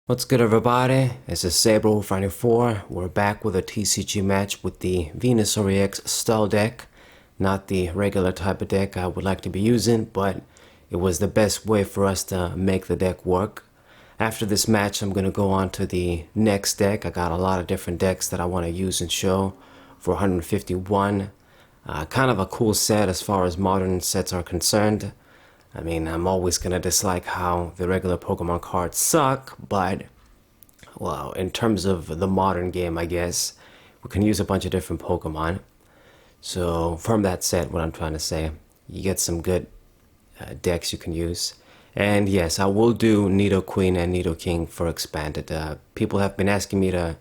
What's good, everybody? This is Saber94. We're back with a TCG match with the Venusaur EX style deck. Not the regular type of deck I would like to be using, but it was the best way for us to make the deck work. After this match, I'm going to go on to the next deck. I got a lot of different decks that I want to use and show for 151. Kind of a cool set as far as modern sets are concerned. I mean, I'm always going to dislike how the regular Pokemon cards suck, but, well, in terms of the modern game, I guess, we can use a bunch of different Pokemon. So, from that set, what I'm trying to say, you get some good decks you can use. And yes, I will do Nidoqueen and Nidoking for expanded. People have been asking me to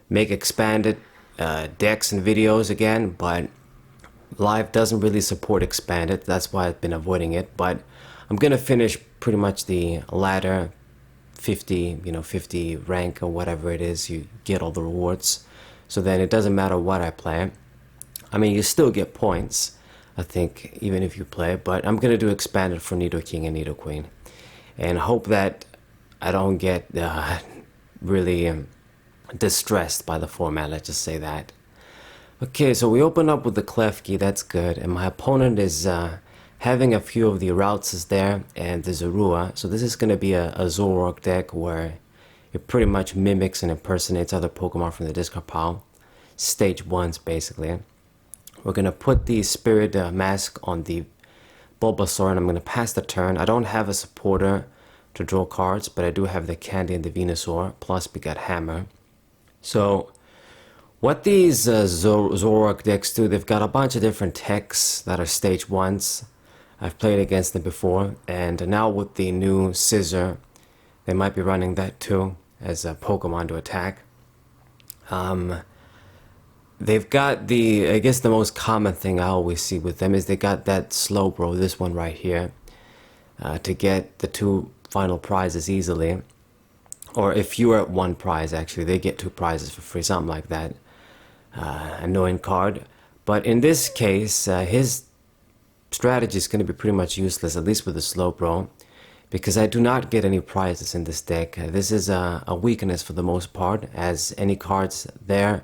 make expanded decks and videos again, but Live doesn't really support expanded. That's why I've been avoiding it. But I'm gonna finish pretty much the ladder 50, 50 rank or whatever it is. You get all the rewards. So then it doesn't matter what I play. I mean, you still get points, I think, even if you play. But I'm gonna do expanded for Nidoking and Nidoqueen, and hope that I don't get really distressed by the format. Let's just say that. Okay, so we open up with the Klefki, that's good, and my opponent is having a few of the Routes there and the Zorua, so this is going to be a Zoroark deck where it pretty much mimics and impersonates other Pokemon from the discard pile. Stage 1s, basically. We're going to put the Spirit Mask on the Bulbasaur, and I'm going to pass the turn. I don't have a supporter to draw cards, but I do have the Candy and the Venusaur, plus we got Hammer. So what these Zoroark decks do, they've got a bunch of different techs that are stage 1s. I've played against them before, and now with the new Scissor, they might be running that too as a Pokemon to attack. They've got I guess the most common thing I always see with them is they got that Slowbro, this one right here, to get the 2 final prizes easily. Or if you're at 1 prize, actually, they get 2 prizes for free, something like that. Annoying card. But in this case, his strategy is going to be pretty much useless, at least with the Slowbro, because I do not get any prizes in this deck. This is a weakness for the most part, as any cards there,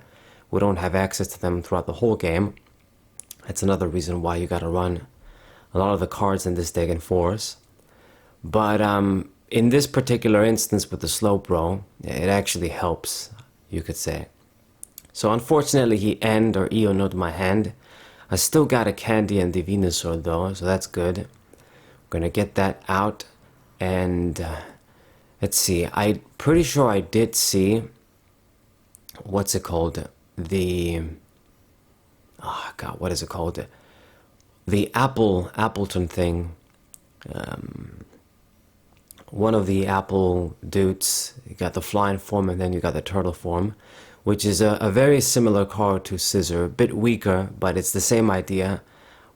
we don't have access to them throughout the whole game. That's another reason why you gotta run a lot of the cards in this deck in force. But in this particular instance with the Slowbro, it actually helps, you could say. So unfortunately he end or Eonode my hand. I still got a Candy and the Venusaur though, so that's good. I'm gonna get that out, and let's see, I'm pretty sure I did see, what's it called? Oh god, what is it called? The Appleton thing. One of the apple dudes, you got the flying form and then you got the turtle form, which is a very similar card to Scissor, a bit weaker, but it's the same idea.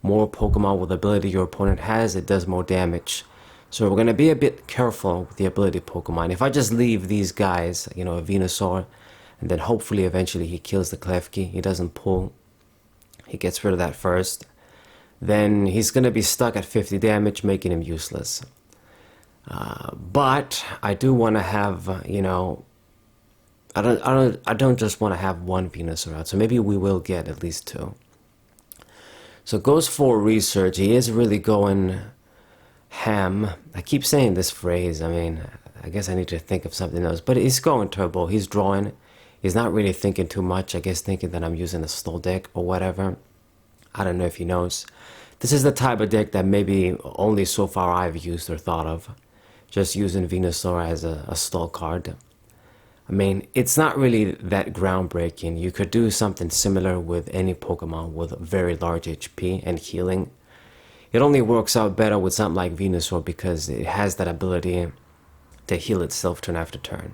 More Pokemon with ability your opponent has, it does more damage. So we're going to be a bit careful with the ability Pokemon. If I just leave these guys, a Venusaur, and then hopefully eventually he kills the Klefki, he doesn't pull, he gets rid of that first, then he's going to be stuck at 50 damage, making him useless. But I do want to have, I don't just want to have 1 Venusaur out, so maybe we will get at least 2. So goes for research. He is really going ham. I keep saying this phrase. I mean, I guess I need to think of something else. But he's going turbo. He's drawing. He's not really thinking too much. I guess thinking that I'm using a stall deck or whatever. I don't know if he knows. This is the type of deck that maybe only so far I've used or thought of. Just using Venusaur as a stall card. I mean, it's not really that groundbreaking. You could do something similar with any Pokemon with very large HP and healing. It only works out better with something like Venusaur because it has that ability to heal itself turn after turn.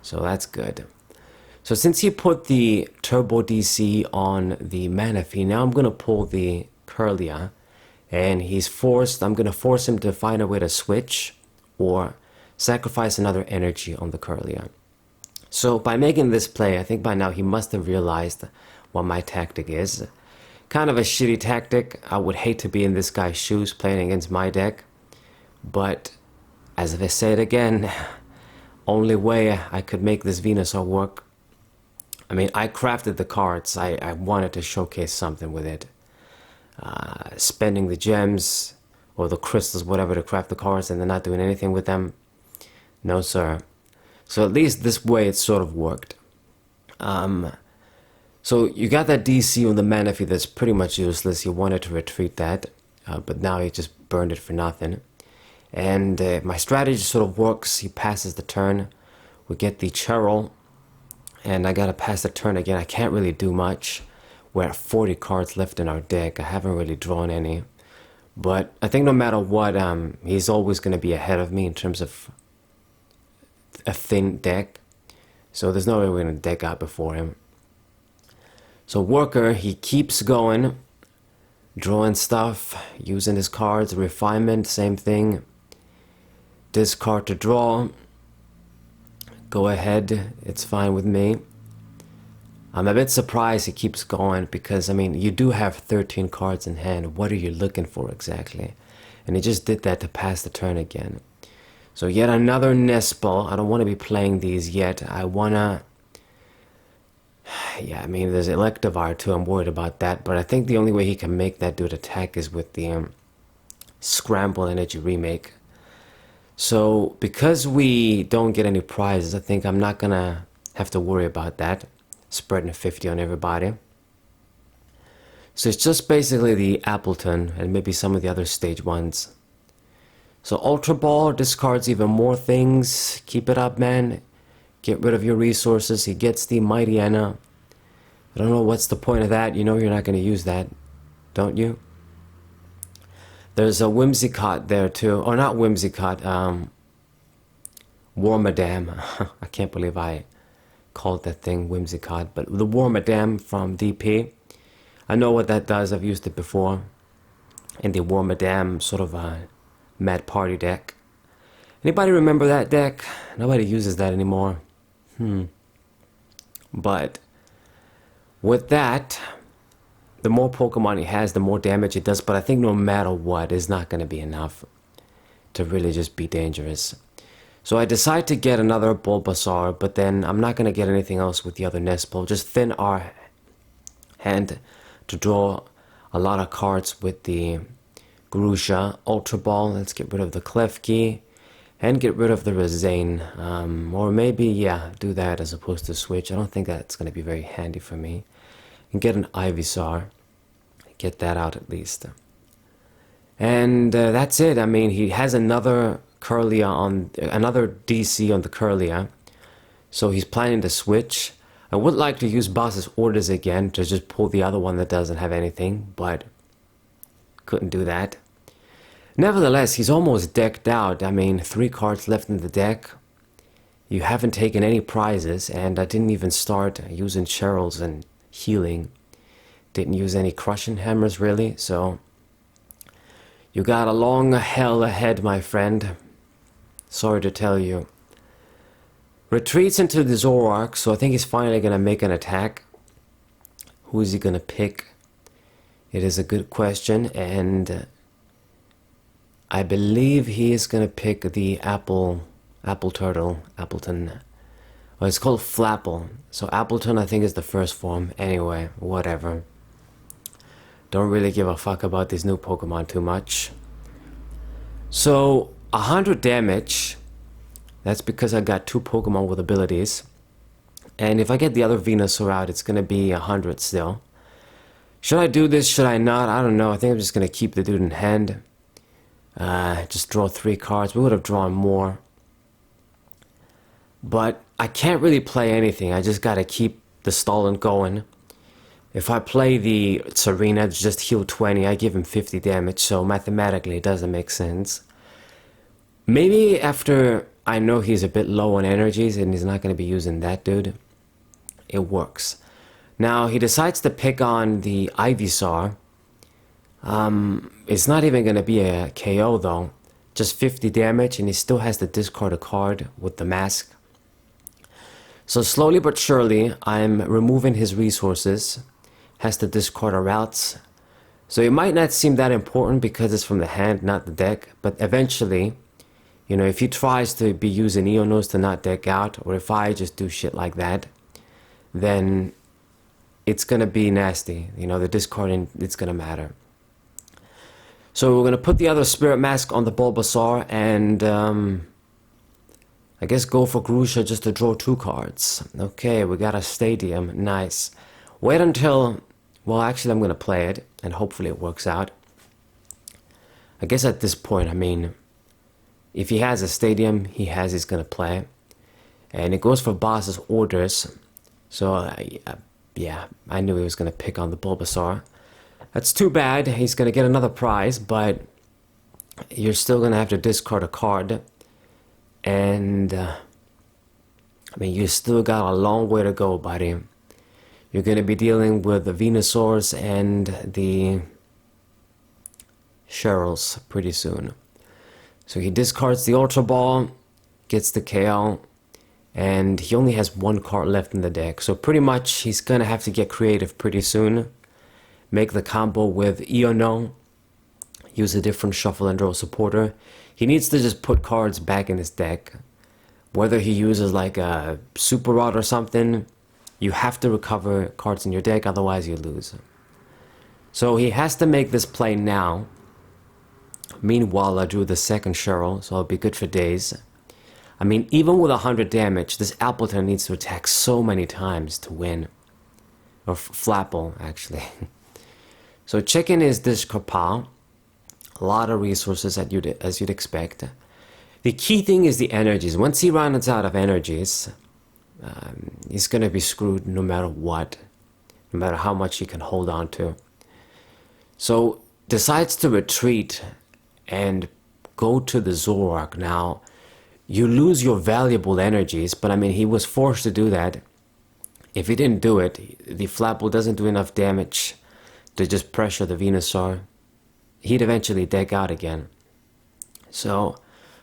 So that's good. So since he put the Turbo DC on the Manaphy, now I'm going to pull the Kirlia. And I'm going to force him to find a way to switch or sacrifice another energy on the Kirlia. So by making this play, I think by now he must have realized what my tactic is. Kind of a shitty tactic. I would hate to be in this guy's shoes playing against my deck. But as I said again, only way I could make this Venusaur work. I mean, I crafted the cards. I wanted to showcase something with it. Spending the gems or the crystals, whatever, to craft the cards and then not doing anything with them. No, sir. So at least this way it sort of worked. So you got that DC on the Manaphy that's pretty much useless. You wanted to retreat that, but now you just burned it for nothing. And my strategy sort of works. He passes the turn. We get the Cheryl, and I gotta pass the turn again. I can't really do much. We're at 40 cards left in our deck. I haven't really drawn any. But I think no matter what, he's always gonna be ahead of me in terms of a thin deck. So there's no way we're gonna deck out before him. So Worker, he keeps going, drawing stuff, using his cards. Refinement, same thing. Discard to draw. Go ahead, it's fine with me. I'm a bit surprised he keeps going because, I mean, you do have 13 cards in hand. What are you looking for exactly? And he just did that to pass the turn again. So yet another Nespel. I don't want to be playing these yet. I want to... Yeah, I mean, there's Electivire too. I'm worried about that. But I think the only way he can make that dude attack is with the Scramble Energy Remake. So because we don't get any prizes, I think I'm not going to have to worry about that. Spreading 50 on everybody. So it's just basically the Appleton and maybe some of the other stage ones. So Ultra Ball discards even more things. Keep it up, man. Get rid of your resources. He gets the Mighty Anna. I don't know what's the point of that. You know you're not going to use that, don't you? There's a Whimsicott there too. Or not Whimsicott. War Madame. I can't believe I called that thing Whimsicott. But the War Madame from DP. I know what that does. I've used it before. In the War Madame sort of Mad Party deck. Anybody remember that deck? Nobody uses that anymore. But with that, the more Pokemon he has, the more damage it does. But I think no matter what, it's not going to be enough to really just be dangerous. So I decide to get another Bulbasaur, but then I'm not going to get anything else with the other Nespel. Just thin our hand to draw a lot of cards with the Grusha. Ultra Ball, let's get rid of the Klefki. And get rid of the Razane. Or maybe, yeah, do that as opposed to switch. I don't think that's going to be very handy for me. And get an Ivysaur. Get that out at least. And that's it. I mean, he has another Kirlia on... Another DC on the Kirlia. So he's planning to switch. I would like to use Boss's Orders again to just pull the other one that doesn't have anything. But couldn't do that. Nevertheless, he's almost decked out. I mean, 3 cards left in the deck. You haven't taken any prizes, and I didn't even start using Cheryl's and healing. Didn't use any crushing hammers, really, so... You got a long hell ahead, my friend. Sorry to tell you. Retreats into the Zoroark, so I think he's finally going to make an attack. Who is he going to pick? It is a good question, and... I believe he is going to pick the Apple Turtle, Appleton. Well, it's called Flapple. So Appleton, I think, is the first form. Anyway, whatever. Don't really give a fuck about these new Pokemon too much. So, 100 damage. That's because I got 2 Pokemon with abilities. And if I get the other Venusaur out, it's going to be 100 still. Should I do this? Should I not? I don't know. I think I'm just going to keep the dude in hand. Just draw 3 cards. We would have drawn more. But I can't really play anything. I just gotta keep the stalling going. If I play the Serena, just heal 20, I give him 50 damage. So mathematically it doesn't make sense. Maybe after I know he's a bit low on energies and he's not going to be using that dude, it works. Now he decides to pick on the Ivysaur. It's not even going to be a KO though. Just 50 damage, and he still has to discard a card with the mask. So slowly but surely, I'm removing his resources. Has to discard our routes. So it might not seem that important because it's from the hand, not the deck. But eventually, You know, if he tries to be using Ionos to not deck out, or if I just do shit like that, then it's gonna be nasty. You know, the discarding, it's gonna matter. So we're gonna put the other Spirit Mask on the Bulbasaur and I guess go for Grusha just to draw 2 cards. Okay, we got a Stadium, nice. Wait until, well actually I'm gonna play it and hopefully it works out. I guess at this point, I mean, if he has a Stadium, he's gonna play. And it goes for boss's orders. So yeah, I knew he was gonna pick on the Bulbasaur. That's too bad, he's gonna get another prize, but you're still gonna have to discard a card. And I mean, you still got a long way to go, buddy. You're gonna be dealing with the Venusaurs and the Cheryls pretty soon. So he discards the Ultra Ball, gets the KO, and he only has 1 card left in the deck. So pretty much he's gonna have to get creative pretty soon. Make the combo with Iono, use a different shuffle and draw supporter. He needs to just put cards back in his deck. Whether he uses like a Super Rod or something, you have to recover cards in your deck, otherwise you lose. So he has to make this play now. Meanwhile, I drew the second Cheryl, so it'll be good for days. I mean, even with 100 damage, this Appleton needs to attack so many times to win. Or Flapple, actually. So chicken is this Kapal. A lot of resources as you'd expect. The key thing is the energies. Once he runs out of energies, he's gonna be screwed no matter what. No matter how much he can hold on to. So decides to retreat and go to the Zoroark. Now, you lose your valuable energies, but I mean, he was forced to do that. If he didn't do it, the Flapple doesn't do enough damage to just pressure the Venusaur. He'd eventually deck out again. So,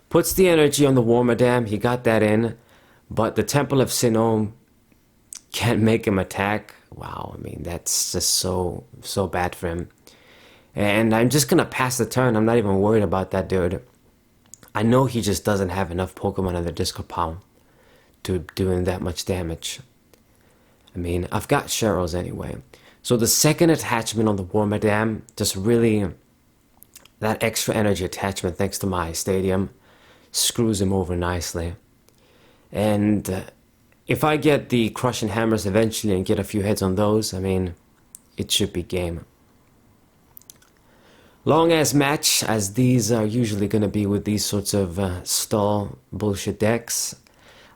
puts the energy on the Wormadam, he got that in, but the Temple of Sinnoh can't make him attack. Wow, I mean, that's just so bad for him. And I'm just gonna pass the turn, I'm not even worried about that dude. I know he just doesn't have enough Pokemon in the Disco Palm to doing that much damage. I mean, I've got Cheryls anyway. So the second attachment on the Wormadam, just really, that extra energy attachment thanks to my Stadium, screws him over nicely. And if I get the Crushing Hammers eventually and get a few hits on those, I mean, it should be game. Long ass match, as these are usually going to be with these sorts of stall bullshit decks.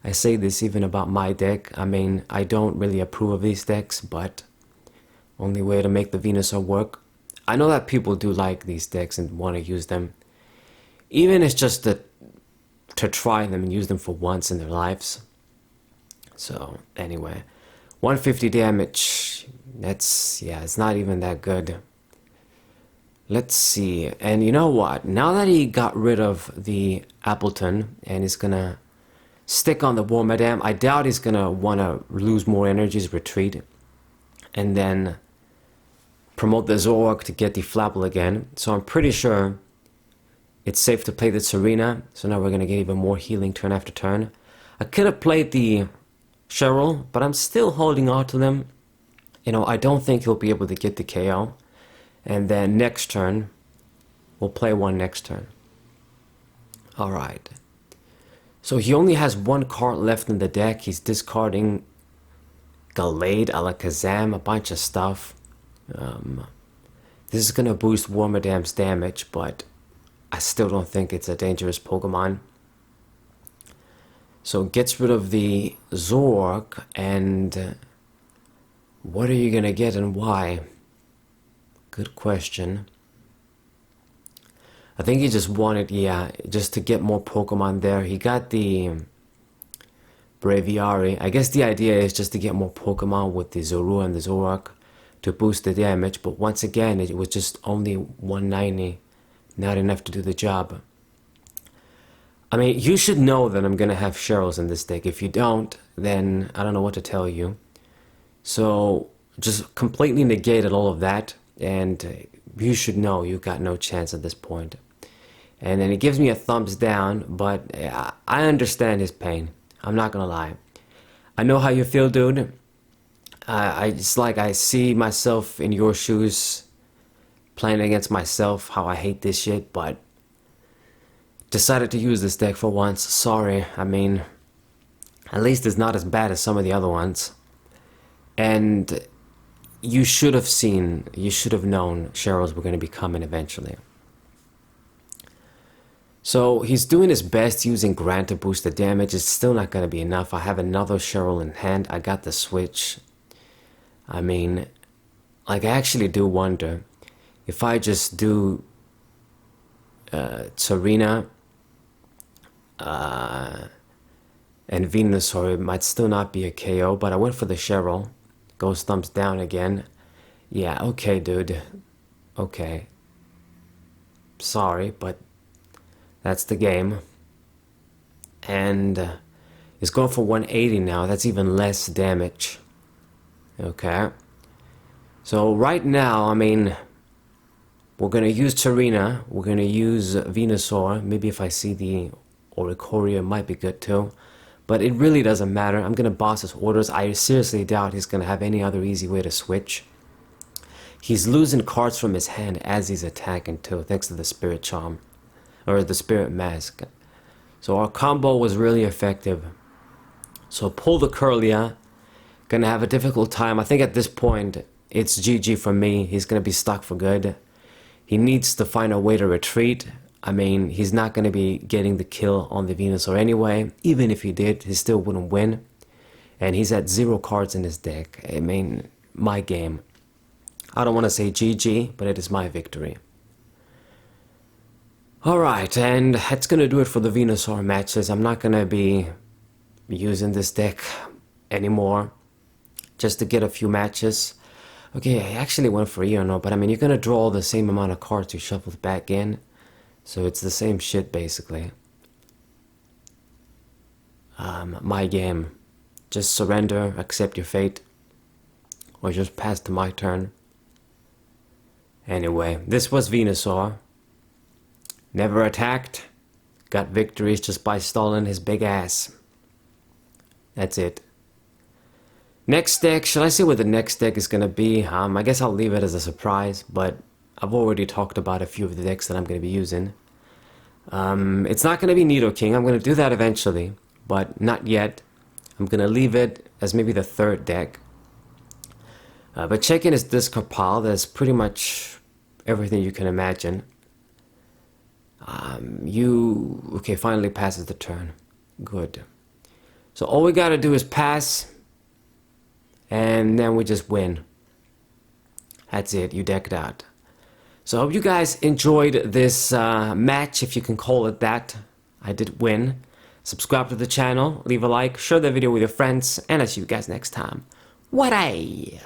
I say this even about my deck. I mean, I don't really approve of these decks, but only way to make the Venusaur work. I know that people do like these decks and want to use them. Even if it's just to try them and use them for once in their lives. So, anyway. 150 damage. That's, yeah, it's not even that good. Let's see. And you know what? Now that he got rid of the Appleton and he's gonna stick on the Wormadam, I doubt he's gonna wanna lose more energies, retreat, and then promote the Zoroark to get the Flapple again. So I'm pretty sure it's safe to play the Serena. So now we're gonna get even more healing turn after turn. I could have played the Cheryl, but I'm still holding on to them. You know, I don't think he'll be able to get the KO. And then next turn, we'll play one next turn. Alright. So he only has 1 card left in the deck. He's discarding Gallade, Alakazam, a bunch of stuff. This is going to boost Wormadam's damage, but I still don't think it's a dangerous Pokemon. So gets rid of the Zoroark, and what are you going to get and why? Good question. I think he just wanted, yeah, just to get more Pokemon there. He got the Braviary. I guess the idea is just to get more Pokemon with the Zorua and the Zoroark to boost the damage. But once again, it was just only 190. Not enough to do the job. I mean, you should know that I'm going to have Cheryls in this deck. If you don't, then I don't know what to tell you. So, just completely negated all of that. And you should know you've got no chance at this point. And then he gives me a thumbs down, but I understand his pain. I'm not gonna lie. I know how you feel, dude. It's like I see myself in your shoes playing against myself, how I hate this shit, but decided to use this deck for once. Sorry. I mean, at least it's not as bad as some of the other ones. And you should have known Cheryl's were going to be coming eventually. So he's doing his best using Grant to boost the damage. It's still not going to be enough. I have another Cheryl in hand. I got the switch. I mean, like, I actually do wonder if I just do Serena and Venusaur, it might still not be a KO, but I went for the Cheryl. Goes thumbs down again. Yeah, okay, dude. Okay. Sorry, but that's the game. And it's going for 180 now. That's even less damage. Okay. So right now, I mean, we're going to use Serena. We're going to use Venusaur. Maybe if I see the OHKO, it might be good too. But it really doesn't matter. I'm going to boss his orders. I seriously doubt he's going to have any other easy way to switch. He's losing cards from his hand as he's attacking too, thanks to the Spirit Charm. Or the Spirit Mask. So our combo was really effective. So pull the Kirlia. Gonna have a difficult time. I think at this point, it's GG for me. He's gonna be stuck for good. He needs to find a way to retreat. I mean, he's not going to be getting the kill on the Venusaur anyway. Even if he did, he still wouldn't win. And he's at 0 cards in his deck. I mean, my game. I don't want to say GG, but it is my victory. Alright, and that's going to do it for the Venusaur matches. I'm not going to be using this deck anymore. Just to get a few matches. Okay, I actually went for Eono, but I mean, you're going to draw the same amount of cards you shuffled back in. So it's the same shit, basically. My game. Just surrender, accept your fate. Or just pass to my turn. Anyway, this was Venusaur. Never attacked. Got victories just by stalling his big ass. That's it. Next deck, should I say what the next deck is going to be? I guess I'll leave it as a surprise, but I've already talked about a few of the decks that I'm going to be using. It's not going to be Nidoking. I'm going to do that eventually, but not yet. I'm going to leave it as maybe the third deck. But check in his discard pile. There's pretty much everything you can imagine. Okay, finally passes the turn. Good. So all we got to do is pass, and then we just win. That's it. You decked out. So I hope you guys enjoyed this match, if you can call it that. I did win. Subscribe to the channel, leave a like, share the video with your friends, and I'll see you guys next time. What-ay!